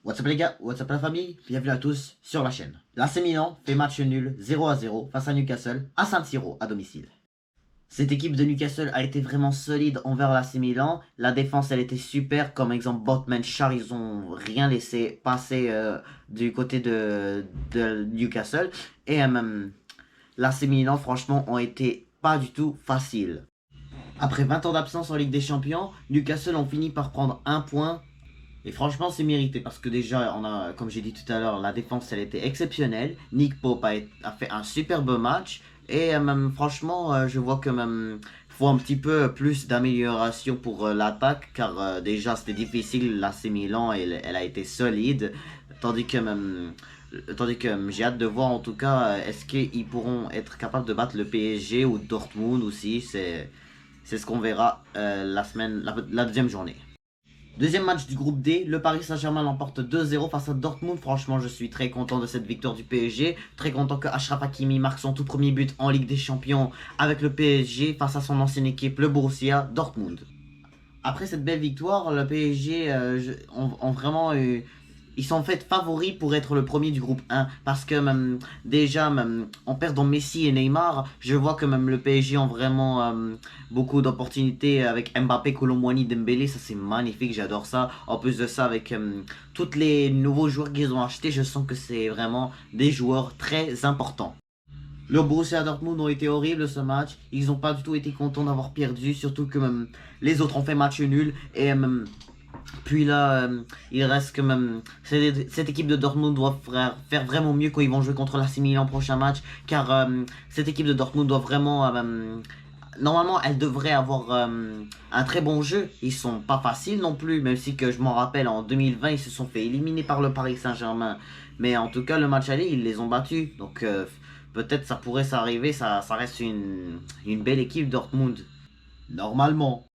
What's up les gars, what's up la famille, bienvenue à tous sur la chaîne. L'AC Milan fait match nul 0-0 face à Newcastle à San Siro à domicile. Cette équipe de Newcastle a été vraiment solide envers l'AC Milan. La défense elle était super, comme exemple Botman, Char, ils ont rien laissé passer du côté de Newcastle. Et l'AC Milan franchement ont été pas du tout faciles. Après 20 ans d'absence en Ligue des Champions, Newcastle ont fini par prendre un point. Et franchement, c'est mérité parce que déjà, comme j'ai dit tout à l'heure, la défense, elle était exceptionnelle. Nick Pope a fait un superbe match. Et même, franchement, je vois que même, faut un petit peu plus d'amélioration pour l'attaque. Car déjà, c'était difficile. L'AC Milan, elle a été solide. Tandis que même, j'ai hâte de voir en tout cas, est-ce qu'ils pourront être capables de battre le PSG ou Dortmund aussi. C'est ce qu'on verra la deuxième journée. Deuxième match du groupe D, le Paris Saint-Germain l'emporte 2-0 face à Dortmund. Franchement, je suis très content de cette victoire du PSG. Très content que Achraf Hakimi marque son tout premier but en Ligue des Champions avec le PSG face à son ancienne équipe, le Borussia Dortmund. Après cette belle victoire, le PSG ont vraiment eu... Ils sont en fait favoris pour être le premier du groupe 1 parce que même déjà même en perdant Messi et Neymar, je vois que même le PSG ont vraiment beaucoup d'opportunités avec Mbappé, Colomboigny, Dembélé, ça c'est magnifique, j'adore ça. En plus de ça avec tous les nouveaux joueurs qu'ils ont achetés, je sens que c'est vraiment des joueurs très importants. Le Borussia Dortmund ont été horribles ce match, ils n'ont pas du tout été contents d'avoir perdu, surtout que même les autres ont fait match nul et puis là, il reste que même cette équipe de Dortmund doit faire vraiment mieux quand ils vont jouer contre l'AC Milan prochain match, car cette équipe de Dortmund doit vraiment normalement elle devrait avoir un très bon jeu. Ils sont pas faciles non plus, même si que je m'en rappelle en 2020 ils se sont fait éliminer par le Paris Saint-Germain, mais en tout cas le match aller ils les ont battus, donc peut-être ça pourrait s'arriver, ça reste une belle équipe Dortmund normalement.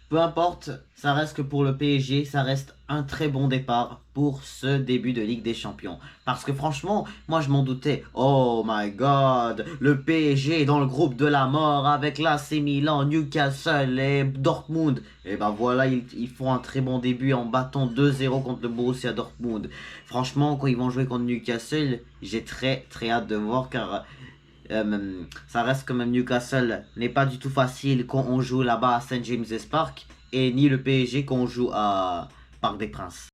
Peu importe, ça reste que pour le PSG, ça reste un très bon départ pour ce début de Ligue des Champions. Parce que franchement, moi je m'en doutais. Oh my god, le PSG est dans le groupe de la mort avec l'AC Milan, Newcastle et Dortmund. Et ben voilà, ils font un très bon début en battant 2-0 contre le Borussia Dortmund. Franchement, quand ils vont jouer contre Newcastle, j'ai très très hâte de voir car... ça reste quand même Newcastle n'est pas du tout facile quand on joue là-bas à St James's Park et ni le PSG quand on joue à Parc des Princes.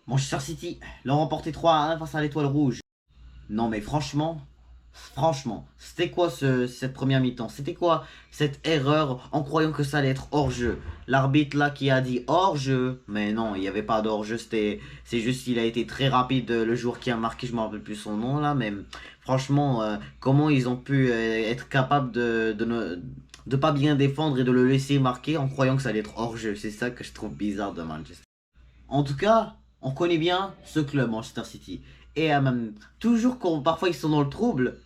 Manchester City l'ont remporté 3-1 face à l'Étoile Rouge. Non mais franchement, c'était quoi cette première mi-temps? C'était quoi cette erreur en croyant que ça allait être hors-jeu? L'arbitre là qui a dit hors-jeu, mais non, il n'y avait pas d'hors-jeu, c'est juste qu'il a été très rapide, le joueur qui a marqué, je ne me rappelle plus son nom là, mais franchement, comment ils ont pu être capables de pas bien défendre et de le laisser marquer en croyant que ça allait être hors-jeu? C'est ça que je trouve bizarre de Manchester. En tout cas, on connaît bien ce club Manchester City. Et toujours quand parfois ils sont dans le trouble,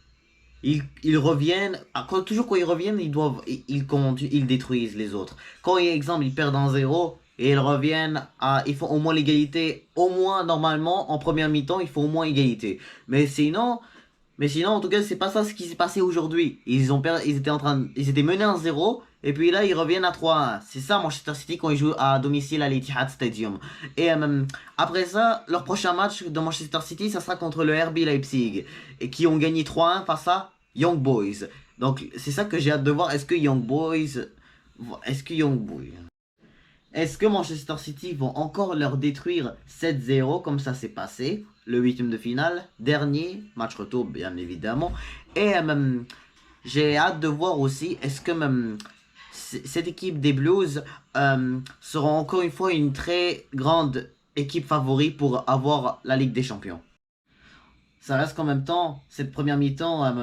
ils reviennent, toujours quand ils reviennent, ils détruisent les autres. Quand, exemple, ils perdent 1-0 et ils reviennent ils font au moins l'égalité, au moins normalement, en première mi-temps, il faut au moins égalité. Mais sinon, en tout cas, c'est pas ça ce qui s'est passé aujourd'hui. Ils étaient menés 1-0 et puis là, ils reviennent à 3-1. C'est ça Manchester City quand ils jouent à domicile à l'Etihad Stadium. Et après ça, leur prochain match de Manchester City, ça sera contre le RB Leipzig et qui ont gagné 3-1 face à Young Boys. Donc, c'est ça que j'ai hâte de voir. Est-ce que Manchester City vont encore leur détruire 7-0 comme ça s'est passé le huitième de finale, dernier match retour bien évidemment. Et j'ai hâte de voir aussi est-ce que cette équipe des Blues sera encore une fois une très grande équipe favorite pour avoir la Ligue des Champions. Ça reste qu'en même temps, cette première mi-temps,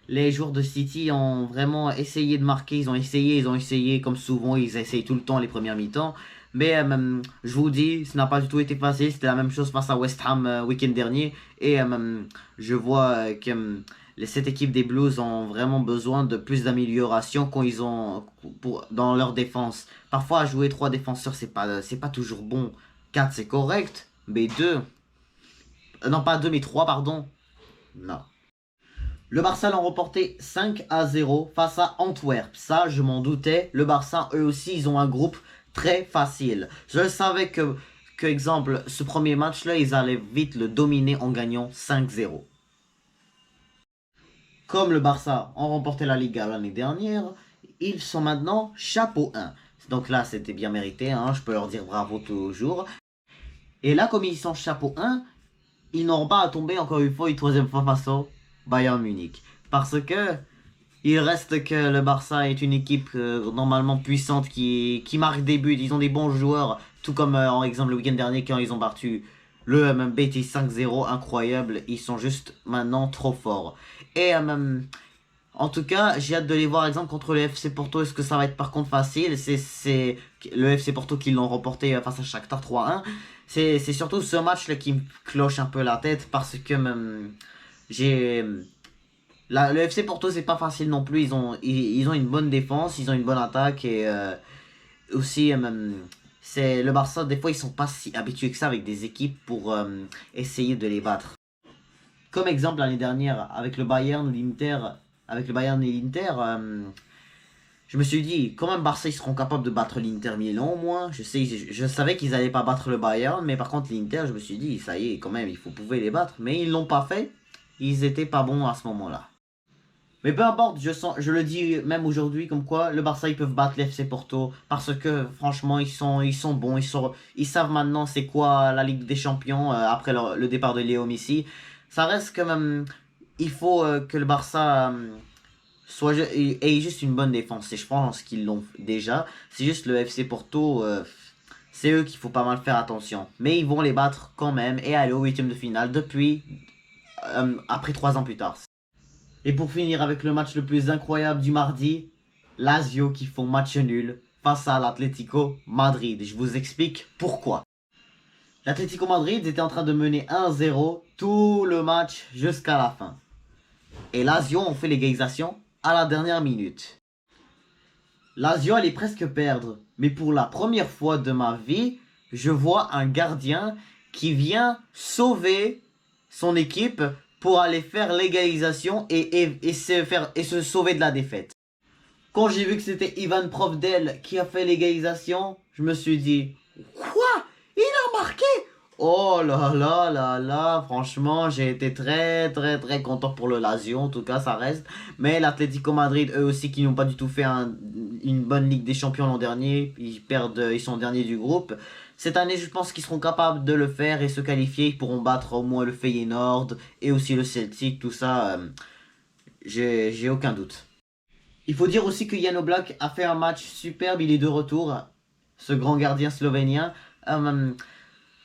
les joueurs de City ont vraiment essayé de marquer, ils ont essayé, comme souvent, ils essayent tout le temps les premières mi-temps. Mais je vous dis, ça n'a pas du tout été facile, c'était la même chose face à West Ham week-end dernier. Et je vois que cette équipe des Blues ont vraiment besoin de plus d'amélioration quand dans leur défense. Parfois, jouer 3 défenseurs, c'est pas toujours bon. 4 c'est correct, mais 2... non, pas 2 mais 3, pardon. Non. Le Barça l'ont remporté 5-0 face à Antwerp. Ça, je m'en doutais. Le Barça, eux aussi, ils ont un groupe très facile. Je savais que, exemple, ce premier match-là, ils allaient vite le dominer en gagnant 5-0. Comme le Barça ont remporté la Liga l'année dernière, ils sont maintenant chapeau 1. Donc là, c'était bien mérité, hein, je peux leur dire bravo toujours. Et là, comme ils sont chapeau 1, ils n'auront pas à tomber encore une fois, une troisième fois face au Bayern Munich. Parce que il reste que le Barça est une équipe normalement puissante qui marque des buts. Ils ont des bons joueurs, tout comme en exemple le week-end dernier quand ils ont battu le Betis 5-0, incroyable. Ils sont juste maintenant trop forts. Et en tout cas, j'ai hâte de les voir, exemple, contre le FC Porto. Est-ce que ça va être par contre facile? C'est le FC Porto qui l'ont remporté face à Shakhtar 3-1. C'est surtout ce match-là qui me cloche un peu la tête parce que j'ai... le FC Porto, c'est pas facile non plus. Ils ont une bonne défense, ils ont une bonne attaque et aussi, c'est le Barça, des fois, ils sont pas si habitués que ça avec des équipes pour essayer de les battre. Comme exemple, l'année dernière, avec le Bayern, l'Inter, avec le Bayern et l'Inter, je me suis dit, quand même, Barça, ils seront capables de battre l'Inter Milan, au moins. Je savais qu'ils allaient pas battre le Bayern, mais par contre, l'Inter, je me suis dit, ça y est, quand même, il faut pouvoir les battre. Mais ils l'ont pas fait. Ils étaient pas bons à ce moment-là. Mais peu importe, je le dis même aujourd'hui, comme quoi le Barça ils peuvent battre l'FC Porto parce que franchement ils sont bons, ils savent maintenant c'est quoi la Ligue des Champions après le départ de Léo Messi. Ça reste quand même, il faut que le Barça ait juste une bonne défense et je pense qu'ils l'ont déjà. C'est juste le FC Porto, c'est eux qu'il faut pas mal faire attention. Mais ils vont les battre quand même et aller au huitième de finale depuis après 3 ans plus tard. Et pour finir avec le match le plus incroyable du mardi, Lazio qui font match nul face à l'Atlético Madrid. Je vous explique pourquoi. L'Atlético Madrid était en train de mener 1-0 tout le match jusqu'à la fin. Et Lazio ont fait l'égalisation à la dernière minute. Lazio allait presque perdre, mais pour la première fois de ma vie, je vois un gardien qui vient sauver son équipe pour aller faire l'égalisation et se sauver de la défaite. Quand j'ai vu que c'était Ivan Provdel qui a fait l'égalisation, je me suis dit, quoi? Il a marqué? Oh là là là là, franchement, j'ai été très très très content pour le Lazio, en tout cas ça reste. Mais l'Atlético Madrid, eux aussi, qui n'ont pas du tout fait une bonne Ligue des Champions l'an dernier, ils sont derniers du groupe. Cette année, je pense qu'ils seront capables de le faire et se qualifier. Ils pourront battre au moins le Feyenoord et aussi le Celtic, tout ça, j'ai aucun doute. Il faut dire aussi que Jan Oblak a fait un match superbe, il est de retour, ce grand gardien slovénien.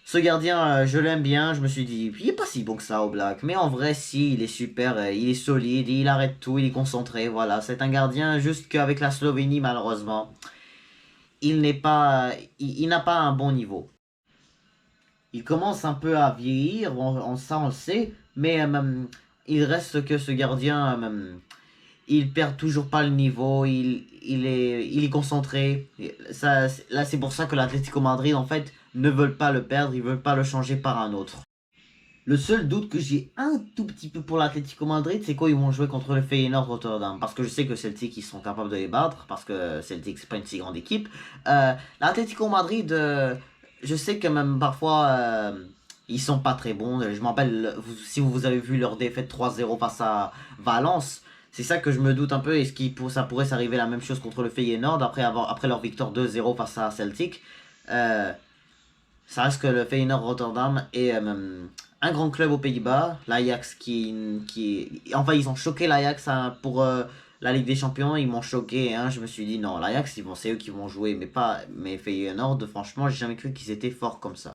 Ce gardien, je l'aime bien, je me suis dit, il est pas si bon que ça Oblak, mais en vrai, si, il est super, il est solide, il arrête tout, il est concentré, voilà. C'est un gardien, juste qu'avec la Slovénie, malheureusement, il n'a pas un bon niveau. Il commence un peu à vieillir, ça on le sait, mais il reste que ce gardien, il perd toujours pas le niveau, il est concentré. Là, c'est pour ça que l'Atlético Madrid, en fait, ne veulent pas le perdre, ils veulent pas le changer par un autre. Le seul doute que j'ai un tout petit peu pour l'Atlético Madrid, c'est quand ils vont jouer contre le Feyenoord Rotterdam. Parce que je sais que Celtic, ils sont capables de les battre, parce que Celtic, c'est pas une si grande équipe. L'Atlético Madrid, je sais que même parfois, ils sont pas très bons. Je me rappelle, si vous avez vu leur défaite 3-0 face à Valence, c'est ça que je me doute un peu. Est-ce que ça pourrait s'arriver la même chose contre le Feyenoord après leur victoire 2-0 face à Celtic? Ça reste que le Feyenoord Rotterdam est un grand club aux Pays-Bas. L'Ajax enfin, ils ont choqué l'Ajax pour la Ligue des Champions. Ils m'ont choqué. Hein. Je me suis dit, non, l'Ajax, c'est eux qui vont jouer. Mais Feyenoord, franchement, j'ai jamais cru qu'ils étaient forts comme ça.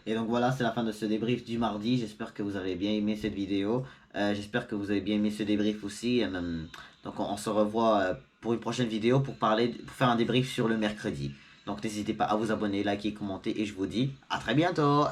Et donc voilà, c'est la fin de ce débrief du mardi. J'espère que vous avez bien aimé cette vidéo. J'espère que vous avez bien aimé ce débrief aussi. Donc on se revoit pour une prochaine vidéo pour faire un débrief sur le mercredi. Donc n'hésitez pas à vous abonner, liker, commenter et je vous dis à très bientôt.